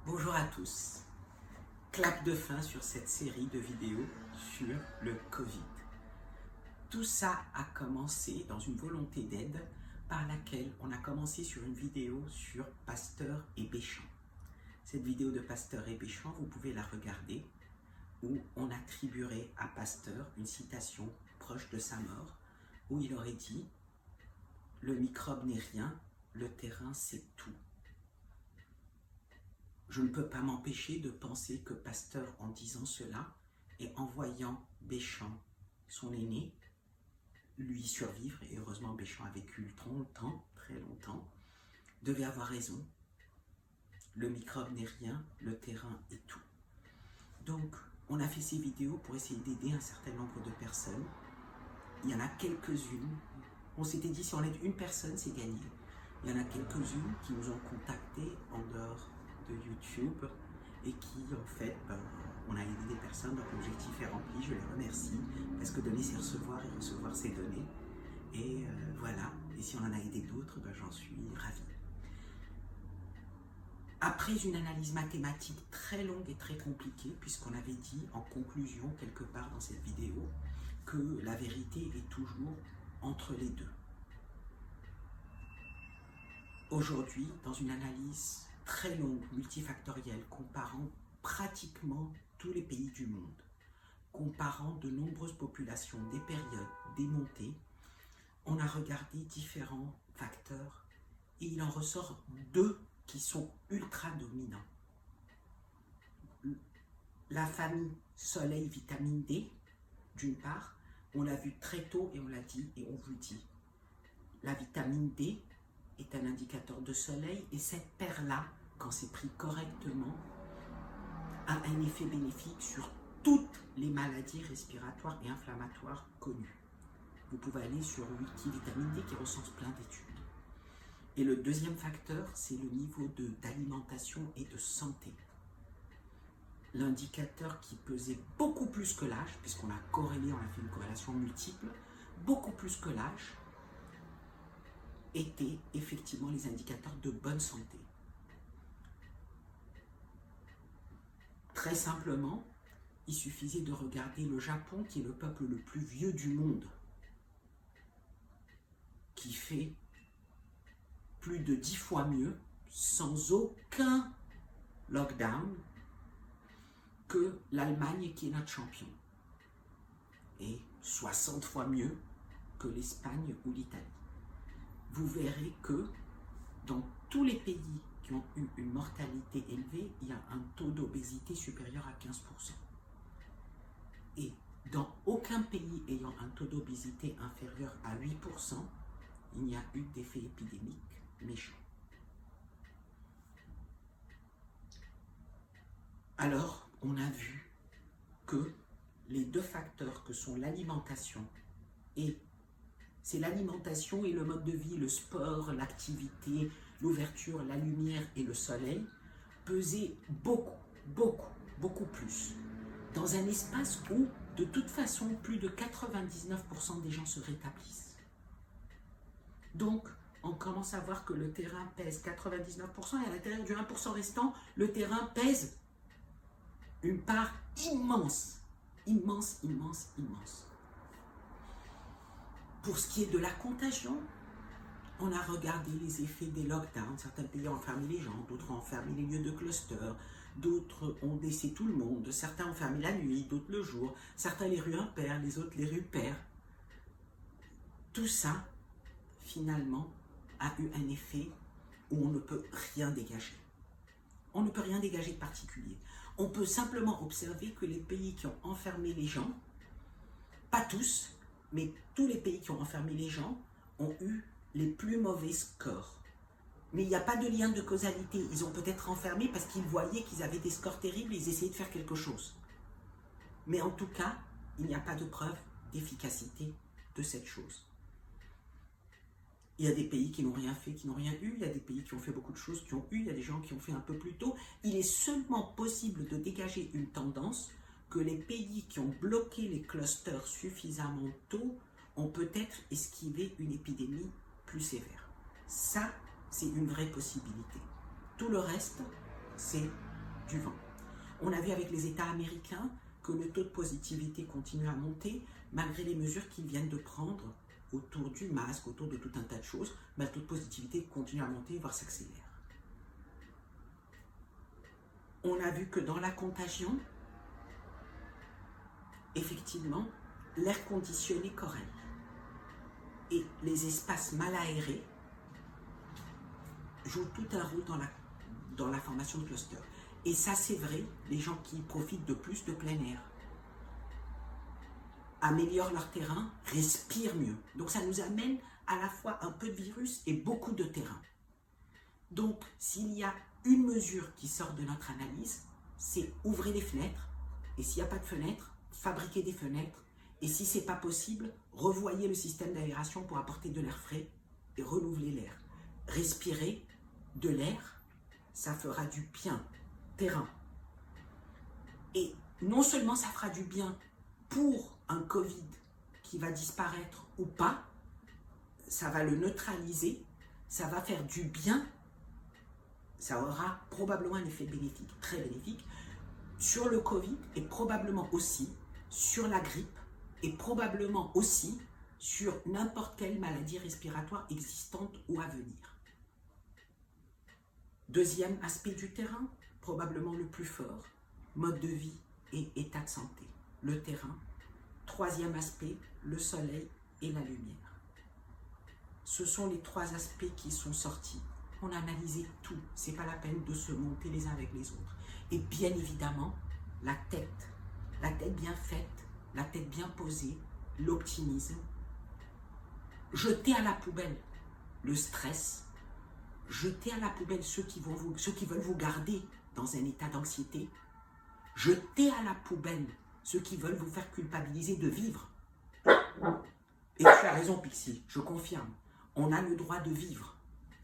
Bonjour à tous. Clap de fin sur cette série de vidéos sur le Covid. Tout ça a commencé dans une volonté d'aide par laquelle on a commencé sur une vidéo sur Pasteur et Béchamp. Cette vidéo de Pasteur et Béchamp, vous pouvez la regarder, où on attribuerait à Pasteur une citation proche de sa mort, où il aurait dit « Le microbe n'est rien, le terrain c'est tout ». Je ne peux pas m'empêcher de penser que Pasteur, en disant cela, et en voyant Béchamp, son aîné, lui survivre, et heureusement Béchamp a vécu longtemps, très longtemps, devait avoir raison. Le microbe n'est rien, le terrain est tout. Donc, on a fait ces vidéos pour essayer d'aider un certain nombre de personnes. Il y en a quelques-unes. On s'était dit, si on aide une personne, c'est gagné. Il y en a quelques-unes qui nous ont contactés en dehors de YouTube et qui, en fait, on a aidé des personnes, donc l'objectif est rempli, je les remercie, parce que donner c'est recevoir et recevoir c'est donner. Et voilà, et si on en a aidé d'autres, j'en suis ravi. Après une analyse mathématique très longue et très compliquée, puisqu'on avait dit en conclusion quelque part dans cette vidéo que la vérité est toujours entre les deux. Aujourd'hui, dans une analyse très longue, multifactorielle, comparant pratiquement tous les pays du monde, comparant de nombreuses populations, des périodes, des montées, on a regardé différents facteurs et il en ressort deux qui sont ultra dominants. La famille soleil vitamine D, d'une part, on l'a vu très tôt et on l'a dit et on vous dit. La vitamine D est un indicateur de soleil et cette paire-là, quand c'est pris correctement, a un effet bénéfique sur toutes les maladies respiratoires et inflammatoires connues. Vous pouvez aller sur Wikivitamine D qui recense plein d'études. Et le deuxième facteur, c'est le niveau d'alimentation et de santé. L'indicateur qui pesait beaucoup plus que l'âge, puisqu'on a corrélé, on a fait une corrélation multiple, beaucoup plus que l'âge, étaient effectivement les indicateurs de bonne santé. Très simplement, il suffisait de regarder le Japon, qui est le peuple le plus vieux du monde, qui fait plus de 10 fois mieux, sans aucun lockdown, que l'Allemagne, qui est notre champion, et 60 fois mieux que l'Espagne ou l'Italie. Vous verrez que dans tous les pays qui ont eu une mortalité élevée, il y a un taux d'obésité supérieur à 15%. Et dans aucun pays ayant un taux d'obésité inférieur à 8%, il n'y a eu d'effet épidémique méchant. Alors, on a vu que les deux facteurs que sont l'alimentation et c'est l'alimentation et le mode de vie, le sport, l'activité, l'ouverture, la lumière et le soleil, pesaient beaucoup plus. Dans un espace où, de toute façon, plus de 99% des gens se rétablissent. Donc, on commence à voir que le terrain pèse 99% et à l'intérieur du 1% restant, le terrain pèse une part immense. Pour ce qui est de la contagion, on a regardé les effets des lockdowns. Certains pays ont enfermé les gens, d'autres ont enfermé les lieux de cluster, d'autres ont laissé tout le monde, certains ont fermé la nuit, d'autres le jour, certains les rues impaires, les autres les rues paires. Tout ça, finalement, a eu un effet où on ne peut rien dégager. On ne peut rien dégager de particulier. On peut simplement observer que les pays qui ont enfermé les gens, pas tous, mais tous les pays qui ont enfermé les gens ont eu les plus mauvais scores. Mais il n'y a pas de lien de causalité. Ils ont peut-être enfermé parce qu'ils voyaient qu'ils avaient des scores terribles et ils essayaient de faire quelque chose. Mais en tout cas, il n'y a pas de preuve d'efficacité de cette chose. Il y a des pays qui n'ont rien fait, qui n'ont rien eu. Il y a des pays qui ont fait beaucoup de choses, qui ont eu. Il y a des gens qui ont fait un peu plus tôt. Il est seulement possible de dégager une tendance que les pays qui ont bloqué les clusters suffisamment tôt ont peut-être esquivé une épidémie plus sévère. Ça, c'est une vraie possibilité. Tout le reste, c'est du vent. On a vu avec les États américains que le taux de positivité continue à monter malgré les mesures qu'ils viennent de prendre autour du masque, autour de tout un tas de choses. Mais le taux de positivité continue à monter, voire s'accélère. On a vu que dans la contagion, effectivement, l'air conditionné corrèle et les espaces mal aérés jouent tout un rôle dans la formation de clusters. Et ça, c'est vrai, les gens qui profitent de plus de plein air améliorent leur terrain, respirent mieux. Donc ça nous amène à la fois un peu de virus et beaucoup de terrain. Donc, s'il y a une mesure qui sort de notre analyse, c'est ouvrir les fenêtres. Et s'il n'y a pas de fenêtres, fabriquer des fenêtres. Et si ce n'est pas possible, revoyez le système d'aération pour apporter de l'air frais et renouveler l'air. Respirer de l'air, ça fera du bien. Terrain. Et non seulement ça fera du bien pour un Covid qui va disparaître ou pas, ça va le neutraliser, ça va faire du bien, ça aura probablement un effet bénéfique, très bénéfique, sur le Covid et probablement aussi sur la grippe et probablement aussi sur n'importe quelle maladie respiratoire existante ou à venir. Deuxième aspect du terrain, probablement le plus fort, mode de vie et état de santé, le terrain. Troisième aspect, le soleil et la lumière. Ce sont les trois aspects qui sont sortis. On a analysé tout, c'est pas la peine de se monter les uns avec les autres. Et bien évidemment, la tête bien faite, la tête bien posée, l'optimisme. Jetez à la poubelle le stress, jetez à la poubelle ceux qui veulent vous garder dans un état d'anxiété. Jetez à la poubelle ceux qui veulent vous faire culpabiliser de vivre. Et tu as raison, Pixie, je confirme. On a le droit de vivre.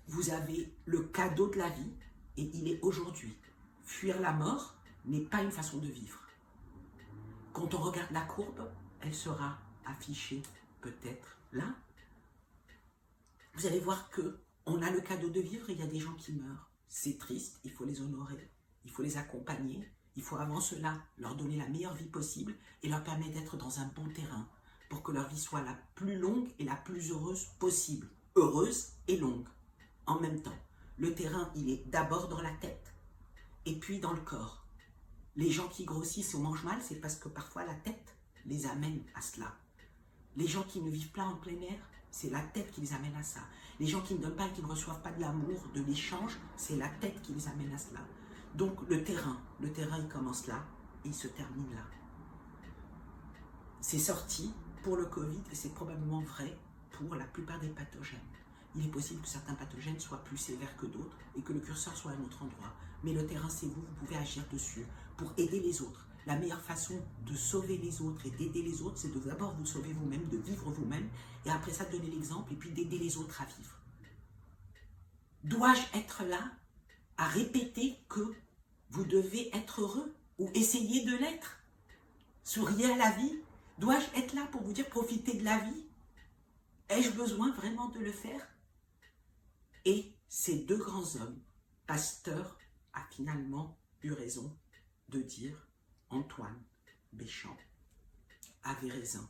Vous avez le cadeau de la vie et il est aujourd'hui. Fuir la mort n'est pas une façon de vivre. Quand on regarde la courbe, elle sera affichée peut-être là. Vous allez voir que on a le cadeau de vivre et il y a des gens qui meurent. C'est triste, il faut les honorer, il faut les accompagner, il faut avant cela leur donner la meilleure vie possible et leur permettre d'être dans un bon terrain pour que leur vie soit la plus longue et la plus heureuse possible. Heureuse et longue en même temps. Le terrain, il est d'abord dans la tête et puis dans le corps. Les gens qui grossissent ou mangent mal, c'est parce que parfois la tête les amène à cela. Les gens qui ne vivent pas en plein air, c'est la tête qui les amène à ça. Les gens qui ne donnent pas et qui ne reçoivent pas de l'amour, de l'échange, c'est la tête qui les amène à cela. Donc le terrain, il commence là et il se termine là. C'est sorti pour le Covid et c'est probablement vrai pour la plupart des pathogènes. Il est possible que certains pathogènes soient plus sévères que d'autres et que le curseur soit à un autre endroit. Mais le terrain, c'est vous, vous pouvez agir dessus pour aider les autres. La meilleure façon de sauver les autres et d'aider les autres, c'est de d'abord vous sauver vous-même, de vivre vous-même, et après ça, de donner l'exemple et puis d'aider les autres à vivre. Dois-je être là à répéter que vous devez être heureux ou essayer de l'être? Souriez à la vie? Dois-je être là pour vous dire profitez de la vie? Ai-je besoin vraiment de le faire? Et ces deux grands hommes, Pasteur a finalement eu raison de dire, Antoine Béchamp avait raison,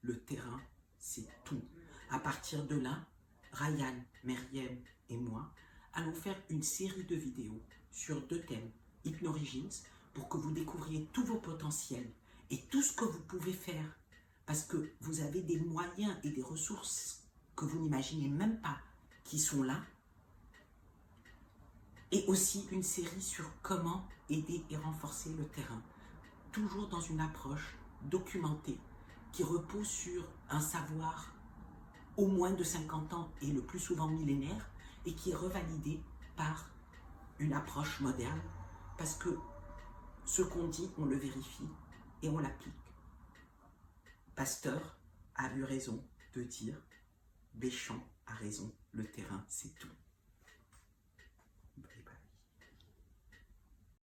le terrain c'est tout. À partir de là, Ryan, Meriem et moi allons faire une série de vidéos sur deux thèmes, Hypnorigines, pour que vous découvriez tous vos potentiels et tout ce que vous pouvez faire, parce que vous avez des moyens et des ressources que vous n'imaginez même pas qui sont là. Et aussi une série sur comment aider et renforcer le terrain. Toujours dans une approche documentée qui repose sur un savoir au moins de 50 ans et le plus souvent millénaire et qui est revalidé par une approche moderne parce que ce qu'on dit, on le vérifie et on l'applique. Pasteur a eu raison de dire, Béchamp a raison, le terrain c'est tout.